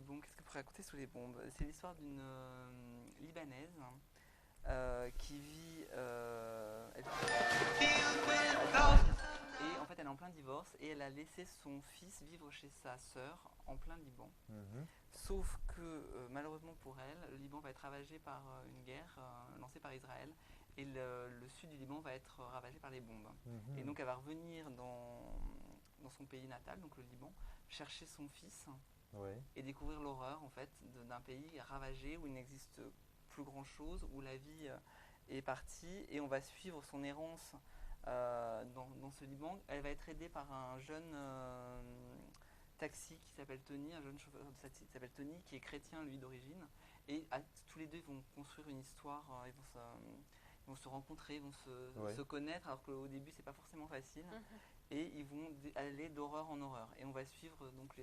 bombes, qu'est-ce que je pourrais raconter sous les bombes? C'est l'histoire d'une Libanaise qui vit. Et en fait, elle est en plein divorce et elle a laissé son fils vivre chez sa sœur en plein Liban. Mhm. Sauf que malheureusement pour elle, le Liban va être ravagé par une guerre lancée par Israël et le sud du Liban va être ravagé par les bombes. Et Mhm. donc elle va revenir dans son pays natal, donc le Liban, chercher son fils Ouais. et découvrir l'horreur en fait d'un pays ravagé où il n'existe plus grand chose, où la vie est partie et on va suivre son errance dans ce Liban. Elle va être aidée par un jeune taxi qui s'appelle Tony, un jeune chauffeur de taxi qui s'appelle Tony, qui est chrétien lui d'origine. Et tous les deux ils vont construire une histoire, ils vont se rencontrer, ils vont Ouais. se connaître, alors qu'au début c'est pas forcément facile. Et ils vont aller d'horreur en horreur. Et on va suivre donc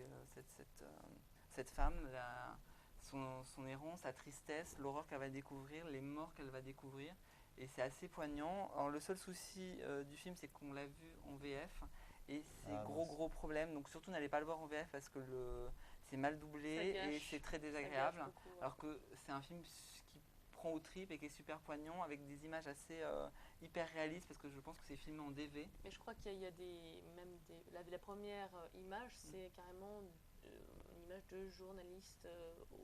cette femme, son errance, sa tristesse, l'horreur qu'elle va découvrir, les morts qu'elle va découvrir. Et c'est assez poignant. Alors le seul souci du film, c'est qu'on l'a vu en VF. Et c'est Ah, gros mince. gros problème. Donc surtout n'allez pas le voir en VF parce que c'est mal doublé et c'est très désagréable. Beaucoup, ouais. Alors que c'est un film qui prend aux tripes et qui est super poignant avec des images assez hyper réalistes parce que je pense que c'est filmé en DV. Mais je crois qu'il y a la première image, c'est carrément une image de journaliste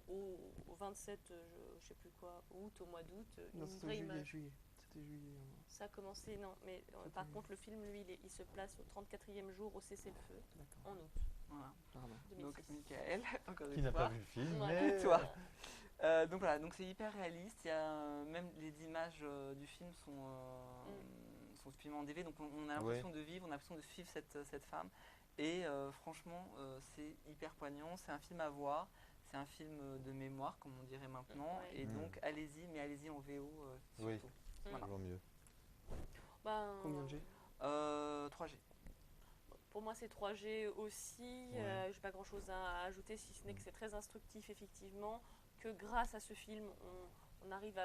au 27, je sais plus quoi, août, au mois d'août, Non, une c'était vraie juillet, image. juillet. C'était juillet. Ça a commencé, non, mais par contre, le film, lui, il se place au 34e jour au cessez-le-feu, D'accord. en août Voilà. Pardon. 2006. Donc Michael, encore Qui une n'a fois. pas vu le film, Ouais. mais... Toi. Donc voilà, donc c'est hyper réaliste. Il y a, même les images du film sont filmées en DV, donc on a l'impression de vivre, on a l'impression de suivre cette femme. Et franchement, c'est hyper poignant. C'est un film à voir. C'est un film de mémoire, comme on dirait maintenant. Ouais. Et donc allez-y, mais allez-y en VO Oui. surtout. C'est toujours mieux. Ben, Combien de G 3G. Pour moi, c'est 3G aussi. Ouais. J'ai pas grand chose à ajouter, si ce n'est que c'est très instructif, effectivement. Que grâce à ce film, on arrive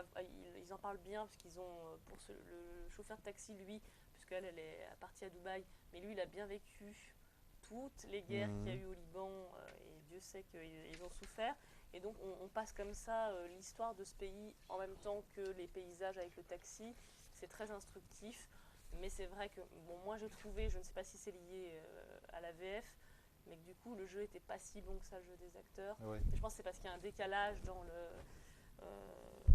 ils en parlent bien, parce qu'ils ont, le chauffeur de taxi, lui, puisqu'elle elle est partie à Dubaï, mais lui, il a bien vécu toutes les guerres qu'il y a eu au Liban, et Dieu sait qu'ils ont souffert. Et donc, on passe comme ça l'histoire de ce pays en même temps que les paysages avec le taxi. C'est très instructif. Mais c'est vrai que, bon, moi j'ai trouvé, je ne sais pas si c'est lié à la VF, mais que du coup le jeu était pas si bon que ça, le jeu des acteurs. Oui. Mais je pense que c'est parce qu'il y a un décalage dans le.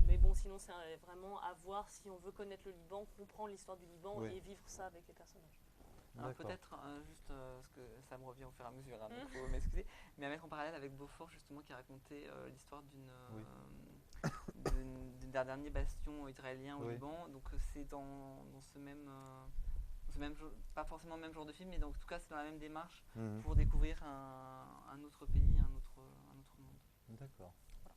Mais bon, sinon c'est vraiment à voir si on veut connaître le Liban, comprendre l'histoire du Liban et vivre ça avec les personnages. Alors D'accord. peut-être juste parce que ça me revient au fur et à mesure, hein, donc faut m'excuser, mais à mettre en parallèle avec Beaufort justement qui racontait l'histoire d'un dernier bastion israélien au Liban. Donc c'est dans ce même, pas forcément le même genre de film, mais en tout cas c'est dans la même démarche pour découvrir un autre pays, un autre monde. D'accord. Voilà.